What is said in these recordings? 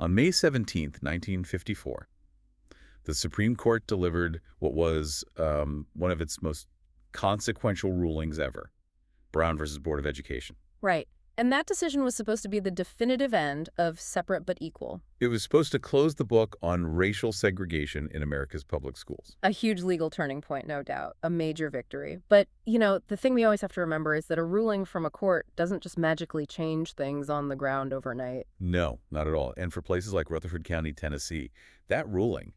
On May 17th, 1954, the Supreme Court delivered what was one of its most consequential rulings ever, Brown versus Board of Education. Right. And that decision was supposed to be the definitive end of separate but equal. It was supposed to close the book on racial segregation in America's public schools. A huge legal turning point, no doubt. A major victory. But, the thing we always have to remember is that a ruling from a court doesn't just magically change things on the ground overnight. No, not at all. And for places like Rutherford County, Tennessee, that ruling,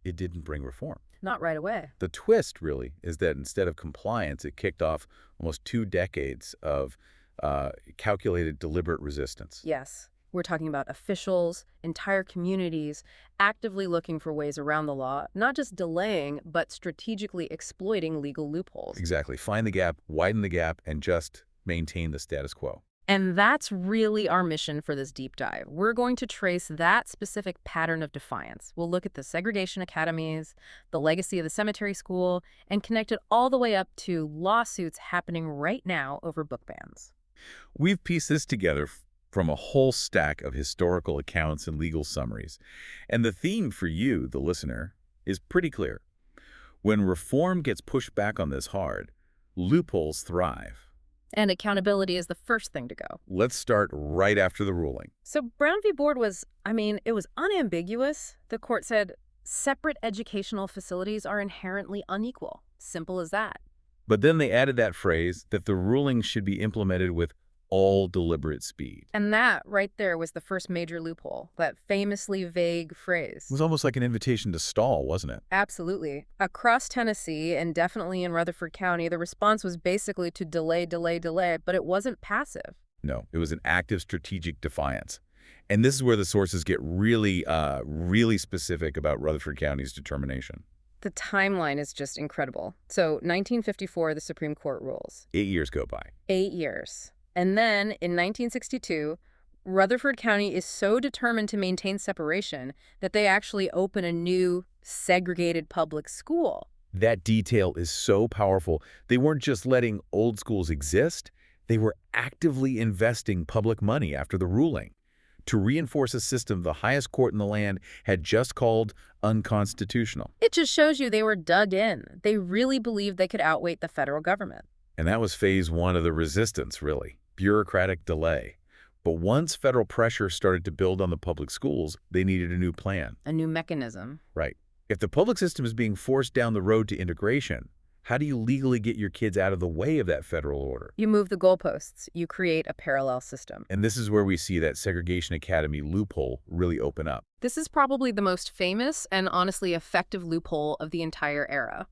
it didn't bring reform. Not right away. The twist, really, is that instead of compliance, it kicked off almost 2 decades of calculated, deliberate resistance. Yes. We're talking about officials, entire communities, actively looking for ways around the law, not just delaying, but strategically exploiting legal loopholes. Exactly. Find the gap, widen the gap, and just maintain the status quo. And that's really our mission for this deep dive. We're going to trace that specific pattern of defiance. We'll look at the segregation academies, the legacy of the cemetery school, and connect it all the way up to lawsuits happening right now over book bans. We've pieced this together from a whole stack of historical accounts and legal summaries. And the theme for you, the listener, is pretty clear. When reform gets pushed back on this hard, loopholes thrive. And accountability is the first thing to go. Let's start right after the ruling. So Brown v. Board was, it was unambiguous. The court said separate educational facilities are inherently unequal. Simple as that. But then they added that phrase that the ruling should be implemented with all deliberate speed. And that right there was the first major loophole, that famously vague phrase. It was almost like an invitation to stall, wasn't it? Absolutely. Across Tennessee, and definitely in Rutherford County, the response was basically to delay, but it wasn't passive. No, it was an active strategic defiance. And this is where the sources get really specific about Rutherford County's determination. The timeline is just incredible. So 1954, the Supreme Court rules. 8 years go by. 8 years. And then in 1962, Rutherford County is so determined to maintain separation that they actually open a new segregated public school. That detail is so powerful. They weren't just letting old schools exist. They were actively investing public money after the ruling to reinforce a system the highest court in the land had just called unconstitutional. It just shows you they were dug in. They really believed they could outweight the federal government. And that was phase 1 of the resistance, really. Bureaucratic delay. But once federal pressure started to build on the public schools, they needed a new plan. A new mechanism. Right. If the public system is being forced down the road to integration, how do you legally get your kids out of the way of that federal order? You move the goalposts. You create a parallel system. And this is where we see that segregation academy loophole really open up. This is probably the most famous and honestly effective loophole of the entire era.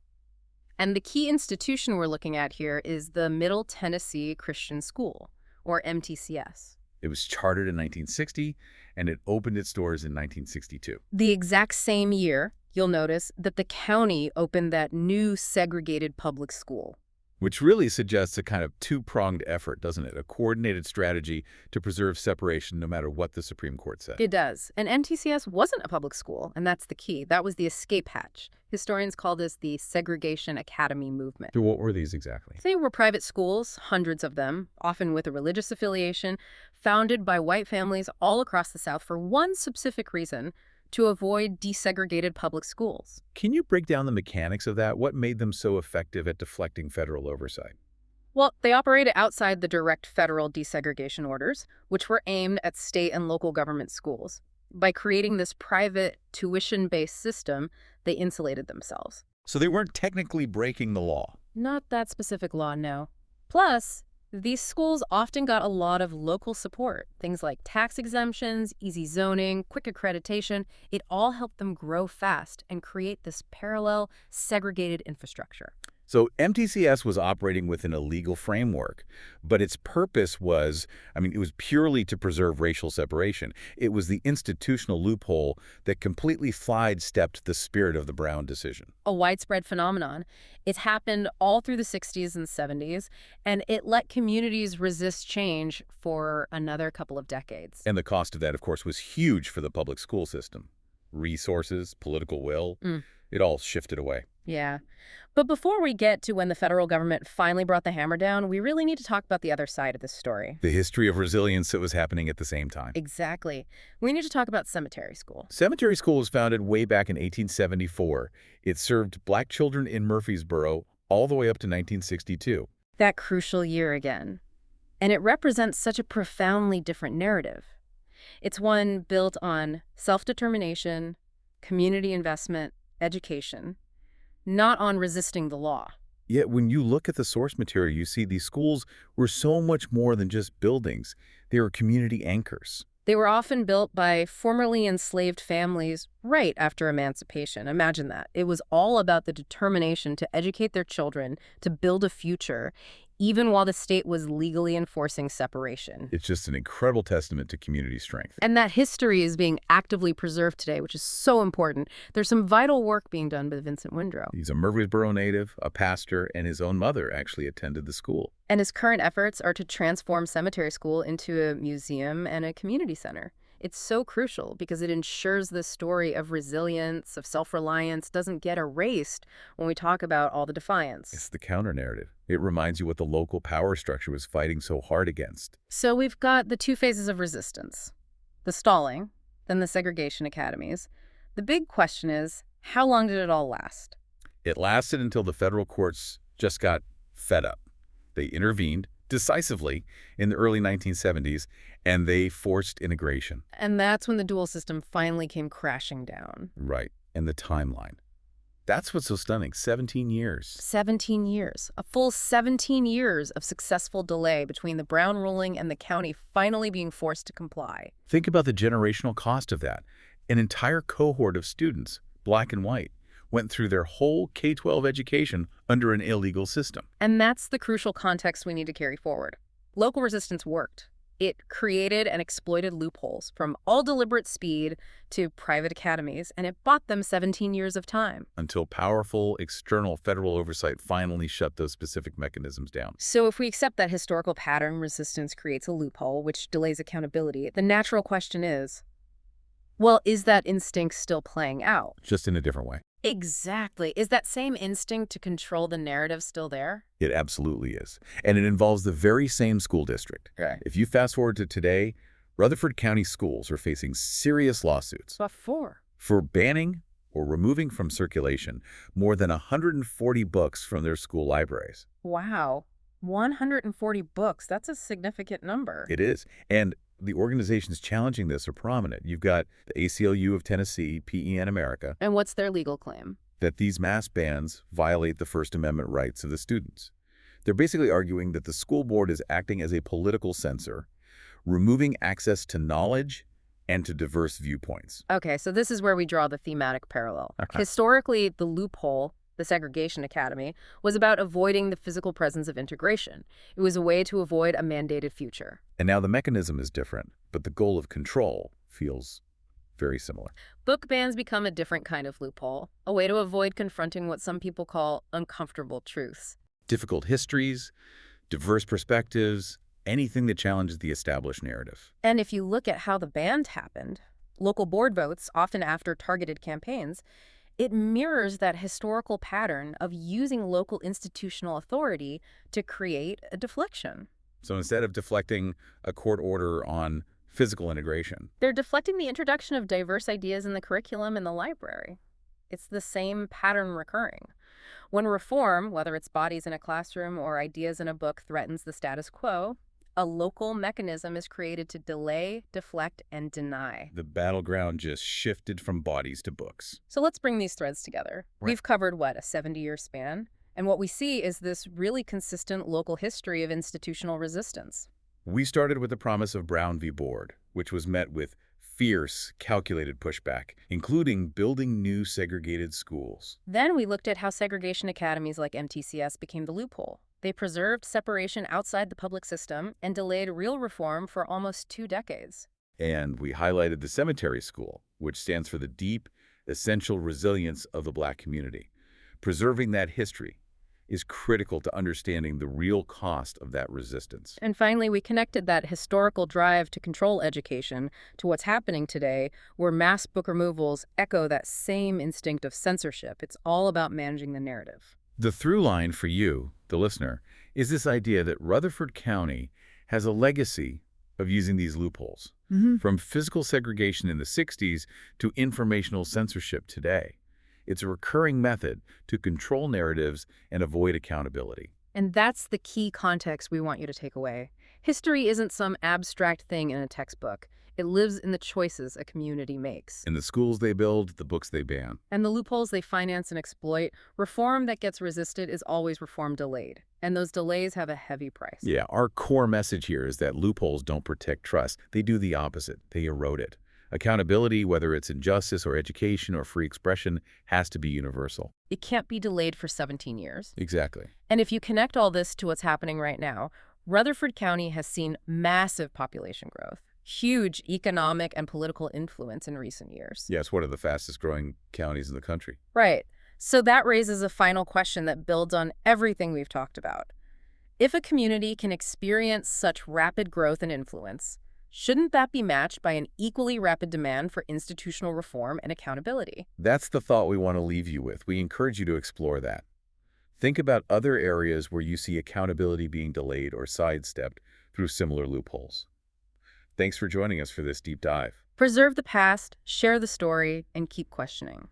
And the key institution we're looking at here is the Middle Tennessee Christian School, or MTCS. It was chartered in 1960, and it opened its doors in 1962. The exact same year, you'll notice that the county opened that new segregated public school. Which really suggests a kind of two-pronged effort, doesn't it? A coordinated strategy to preserve separation no matter what the Supreme Court said. It does. And MTCS wasn't a public school, and that's the key. That was the escape hatch. Historians call this the segregation academy movement. So what were these exactly? They were private schools, hundreds of them, often with a religious affiliation, founded by white families all across the South for one specific reason: to avoid desegregated public schools. Can you break down the mechanics of that? What made them so effective at deflecting federal oversight? Well, they operated outside the direct federal desegregation orders, which were aimed at state and local government schools. By creating this private, tuition-based system, they insulated themselves. So they weren't technically breaking the law. Not that specific law, no. Plus, these schools often got a lot of local support. Things like tax exemptions, easy zoning, quick accreditation. It all helped them grow fast and create this parallel, segregated infrastructure. So MTCS was operating within a legal framework, but its purpose was, it was purely to preserve racial separation. It was the institutional loophole that completely sidestepped the spirit of the Brown decision. A widespread phenomenon. It happened all through the 60s and 70s, and it let communities resist change for another couple of decades. And the cost of that, of course, was huge for the public school system. Resources, political will, it all shifted away. Yeah. But before we get to when the federal government finally brought the hammer down, we really need to talk about the other side of this story. The history of resilience that was happening at the same time. Exactly. We need to talk about cemetery school. Cemetery School was founded way back in 1874. It served black children in Murfreesboro all the way up to 1962. That crucial year again. And it represents such a profoundly different narrative. It's one built on self-determination, community investment, education, not on resisting the law. Yet when you look at the source material, you see these schools were so much more than just buildings. They were community anchors. They were often built by formerly enslaved families right after emancipation. Imagine that. It was all about the determination to educate their children, to build a future, even while the state was legally enforcing separation. It's just an incredible testament to community strength. And that history is being actively preserved today, which is so important. There's some vital work being done by Vincent Windrow. He's a Murfreesboro native, a pastor, and his own mother actually attended the school. And his current efforts are to transform Cemetery School into a museum and a community center. It's so crucial because it ensures the story of resilience, of self-reliance, doesn't get erased when we talk about all the defiance. It's the counter-narrative. It reminds you what the local power structure was fighting so hard against. So we've got the two phases of resistance. The stalling, then the segregation academies. The big question is, how long did it all last? It lasted until the federal courts just got fed up. They intervened decisively in the early 1970s, and they forced integration. And that's when the dual system finally came crashing down. Right. And the timeline. That's what's so stunning. 17 years. 17 years. A full 17 years of successful delay between the Brown ruling and the county finally being forced to comply. Think about the generational cost of that. An entire cohort of students, black and white, went through their whole K-12 education under an illegal system. And that's the crucial context we need to carry forward. Local resistance worked. It created and exploited loopholes, from all deliberate speed to private academies, and it bought them 17 years of time. Until powerful external federal oversight finally shut those specific mechanisms down. So if we accept that historical pattern, resistance creates a loophole, which delays accountability, the natural question is, well, is that instinct still playing out? Just in a different way. Exactly. Is that same instinct to control the narrative still there? It absolutely is. And it involves the very same school district. Okay. If you fast forward to today, Rutherford County schools are facing serious lawsuits What for? for banning or removing from circulation more than 140 books from their school libraries. Wow. 140 books. That's a significant number. It is. And the organizations challenging this are prominent. You've got the ACLU of Tennessee, PEN America, And what's their legal claim? that these mass bans violate the First Amendment rights of the students. They're basically arguing that the school board is acting as a political censor, removing access to knowledge and to diverse viewpoints. Okay, so this is where we draw the thematic parallel. Okay. Historically, the loophole, the segregation academy, was about avoiding the physical presence of integration. It was a way to avoid a mandated future. And now the mechanism is different, but the goal of control feels very similar. Book bans become a different kind of loophole, a way to avoid confronting what some people call uncomfortable truths. Difficult histories, diverse perspectives, anything that challenges the established narrative. And if you look at how the ban happened, local board votes, often after targeted campaigns, it mirrors that historical pattern of using local institutional authority to create a deflection. So instead of deflecting a court order on physical integration, They're deflecting the introduction of diverse ideas in the curriculum in the library. It's the same pattern recurring. When reform, whether it's bodies in a classroom or ideas in a book, threatens the status quo, a local mechanism is created to delay, deflect, and deny. the battleground just shifted from bodies to books. So let's bring these threads together. Right. We've covered, what, a 70-year span? And what we see is this really consistent local history of institutional resistance. We started with the promise of Brown v. Board, which was met with fierce, calculated pushback, including building new segregated schools. Then we looked at how segregation academies like MTCS became the loophole. They preserved separation outside the public system and delayed real reform for almost 2 decades. And we highlighted the cemetery school, which stands for the deep, essential resilience of the Black community, preserving that history is critical to understanding the real cost of that resistance. And finally, we connected that historical drive to control education to what's happening today, where mass book removals echo that same instinct of censorship. It's all about managing the narrative. The through line for you, the listener, is this idea that Rutherford County has a legacy of using these loopholes, from physical segregation in the 60s to informational censorship today. It's a recurring method to control narratives and avoid accountability. And that's the key context we want you to take away. History isn't some abstract thing in a textbook. It lives in the choices a community makes. In the schools they build, the books they ban. And the loopholes they finance and exploit. Reform that gets resisted is always reform delayed. And those delays have a heavy price. Yeah, our core message here is that loopholes don't protect trust. They do the opposite. They erode it. Accountability, whether it's in justice or education or free expression, has to be universal. It can't be delayed for 17 years. Exactly. And if you connect all this to what's happening right now, Rutherford County has seen massive population growth, huge economic and political influence in recent years. Yeah, it's one of the fastest growing counties in the country. Right. So that raises a final question that builds on everything we've talked about. If a community can experience such rapid growth and influence, shouldn't that be matched by an equally rapid demand for institutional reform and accountability? That's the thought we want to leave you with. We encourage you to explore that. Think about other areas where you see accountability being delayed or sidestepped through similar loopholes. Thanks for joining us for this deep dive. Preserve the past, share the story, and keep questioning.